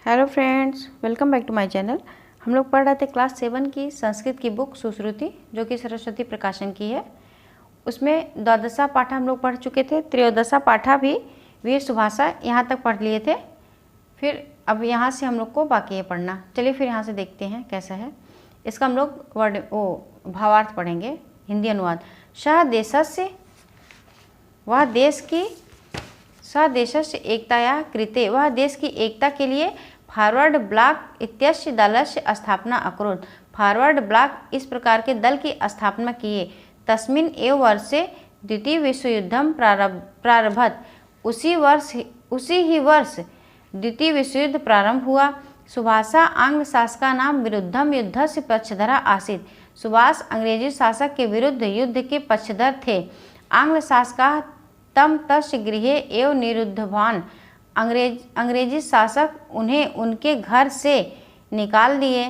Hello friends, welcome back to my channel. हम लोग पढ़ रहे थे क्लास 7 की संस्कृत की बुक सुश्रुति, जो कि सरस्वती प्रकाशन की है। उसमें द्वादशा पाठा हम लोग पढ़ चुके थे, त्रयोदशा पाठा भी वीर सुभाषा यहाँ तक पढ़ लिए थे। फिर अब यहाँ से हम लोग को बाकी है पढ़ना। चलिए फिर यहाँ से देखते हैं कैसा है। इसका हम लोग भावार्थ पढ़ेंगे, हिंदी अनुवाद। सह देशस्य, वह देश की, सह देशस्य एकताया कृते, वह देश की एकता के लिए फॉरवर्ड ब्लॉक इत्यस्य दलस्य स्थापना अकरोत्, फॉरवर्ड ब्लॉक इस प्रकार के दल की स्थापना किए। तस्मिन् एव वर्षे द्वितीय विश्व युद्धम प्रारभत, उसी ही वर्ष द्वितीय विश्व युद्ध प्रारंभ हुआ। सुभाषा आंग्ल शासकानां विरुद्धम युद्धस्य पक्षधरा आसीत्, सुभाष अंग्रेजी शासक के विरुद्ध युद्ध के पक्षधर थे। आंग्ल शासका तम तस्य गृहे एव निरुद्धवान, अंग्रेजी शासक उन्हें उनके घर से निकाल दिए।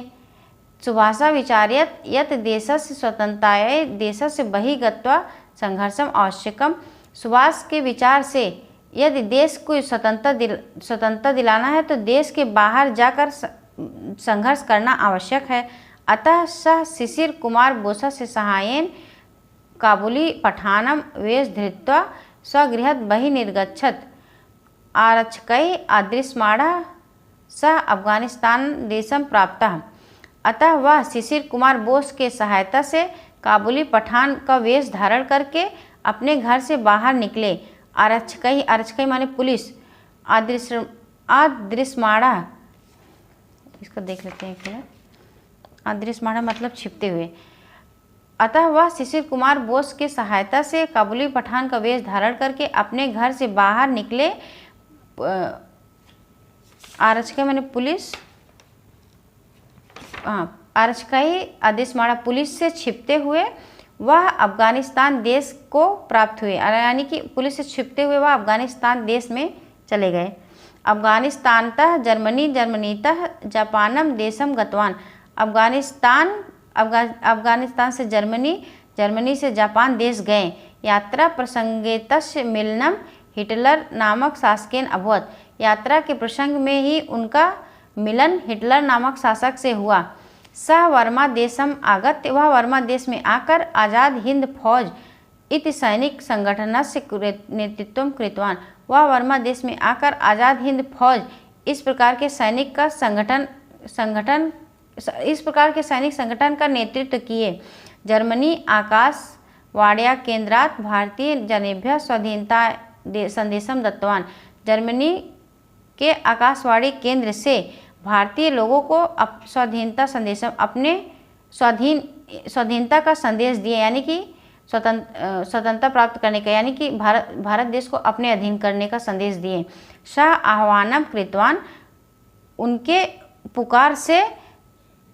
सुभाषा विचार्यत यत देशस्य स्वतंत्रतायै देशस्य बहिः गत्वा संघर्षम आवश्यकम, सुभाष के विचार से यदि देश को स्वतंत्रता दिलाना है तो देश के बाहर जाकर संघर्ष करना आवश्यक है। अतः सः शिशिर कुमार बोसस्य सहायेन काबुली पठानम वेश धृत्वा स्वगृहात् बहिः निर्गच्छत्, आरक्षकै अदृश्यमाणः सः अफगानिस्तान देशम प्राप्तः। अतः वह शिशिर कुमार बोस के सहायता से काबुली पठान का वेश धारण करके अपने घर से बाहर निकले। आरक्षकै, आरक्षकै माने पुलिस, अदृश्यमाणः, इसको देख लेते हैं फिर। अदृश्यमाणः मतलब छिपते हुए। अतः वह शिशिर कुमार बोस के सहायता से काबुली पठान का वेश धारण करके अपने घर से बाहर निकले। आरक्षक मैंने पुलिस, आरक्षक अदृश्यमाणः पुलिस से छिपते हुए वह अफगानिस्तान देश को प्राप्त हुए, यानी कि पुलिस से छिपते हुए वह अफगानिस्तान देश में चले गए। अफगानिस्तानतः जर्मनी, जर्मनीतः जापानम देशम गतवान, अफगानिस्तान से जर्मनी, जर्मनी से जापान देश गए। यात्रा प्रसंगेतस्य मिलनम हिटलर नामक शासकेन अभवत, यात्रा के प्रसंग में ही उनका मिलन हिटलर नामक शासक से हुआ। सह वर्मा देशम आगत्य, वह वर्मा देश में आकर आज़ाद हिंद फौज इति सैनिक संगठनस्य नेतृत्व कृतवान, वह वर्मा देश में आकर आज़ाद हिंद फौज इस प्रकार के सैनिक संगठन का नेतृत्व किए। जर्मनी आकाश वाड्या केंद्रात भारतीय जनेभ्य स्वाधीनता संदेशम दत्तवान, जर्मनी के आकाशवाणी केंद्र से भारतीय लोगों को स्वाधीनता संदेशम, अपने स्वाधीनता का संदेश दिए, यानी कि स्वतंत्रता प्राप्त करने का, यानी कि भारत देश को अपने अधीन करने का संदेश दिए। सह आह्वानम कृतवान, उनके पुकार से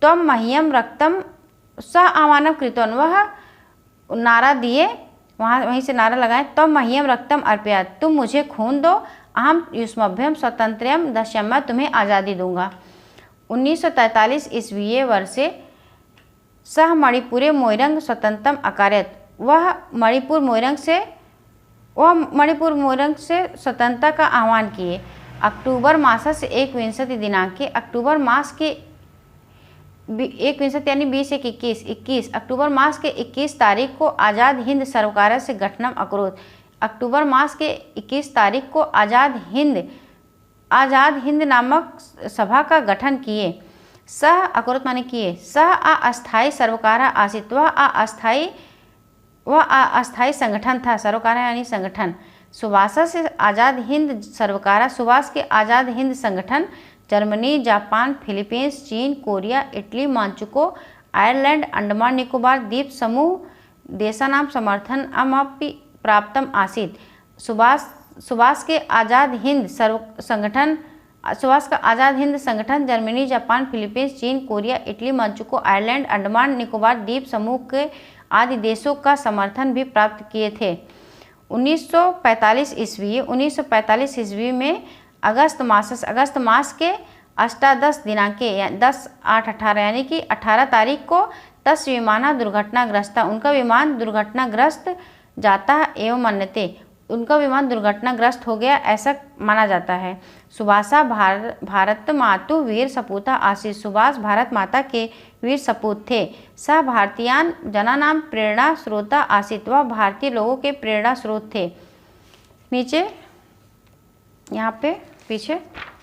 त्वम मह्यम रक्तम, सह आह्वानम कृतवान, वह नारा दिए, वहीं से नारा लगाएं, त्वम मह्यम रक्तम अर्पयात, तुम मुझे खून दो, अहम युष्मभ्यम स्वतंत्रयम दश्यम, मैं तुम्हें आज़ादी दूंगा। 1943 ईस्वीये वर्षे सह मणिपुरे मोइरंग स्वतंत्रम अकारयत, वह मणिपुर मोइरंग से स्वतंत्रता का आह्वान किए। अक्टूबर मासस्य 21 दिनांके, अक्टूबर मास के 21 यानी 21 अक्टूबर मास के 21 तारीख को आज़ाद हिंद सरकार से गठनम अकरोत्, अक्टूबर मास के 21 तारीख को आज़ाद हिंद नामक सभा का गठन किए। सह अकरोत् माने किए। सह अस्थायी सरकार आसित, वह अस्थायी संगठन था, सरकार यानी संगठन। सुभाष से आज़ाद हिंद सरकार, सुभाष के आज़ाद हिंद संगठन जर्मनी, जापान, फिलीपींस, चीन, Korea, Italy, Manchukuo, Ireland, Andaman Nicobar द्वीप समूह देशानां समर्थन अमपि प्राप्तम आसीत्। सुभाष का आज़ाद हिंद संगठन जर्मनी, जापान, फिलीपींस, चीन, Korea, Italy, Manchukuo, Ireland, Andaman Nicobar द्वीप समूह के आदि देशों का समर्थन भी प्राप्त किए थे। 1945 ईस्वी में अगस्त मास के 18 दिनांके 10/8/18 यानी कि 18 तारीख को तस् विमाना दुर्घटनाग्रस्त, उनका विमान दुर्घटनाग्रस्त जाता एवं मन्यते, उनका विमान दुर्घटनाग्रस्त हो गया ऐसा माना जाता है। सुभाषा भारत मातु वीर सपूता आसीत्। सुभाष भारत माता के वीर सपूत थे। स भारतीयान जनानां प्रेरणा स्रोता आसीत्। वह भारतीय लोगों के प्रेरणा स्रोत थे। नीचे यहाँ पे पीछे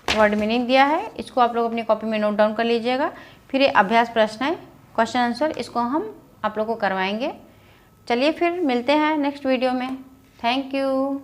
वर्ड मीनिंग दिया है, इसको आप लोग अपनी कॉपी में नोट डाउन कर लीजिएगा। फिर ये अभ्यास प्रश्न है, क्वेश्चन आंसर, इसको हम आप लोग को करवाएंगे। चलिए फिर मिलते हैं नेक्स्ट वीडियो में। Thank you.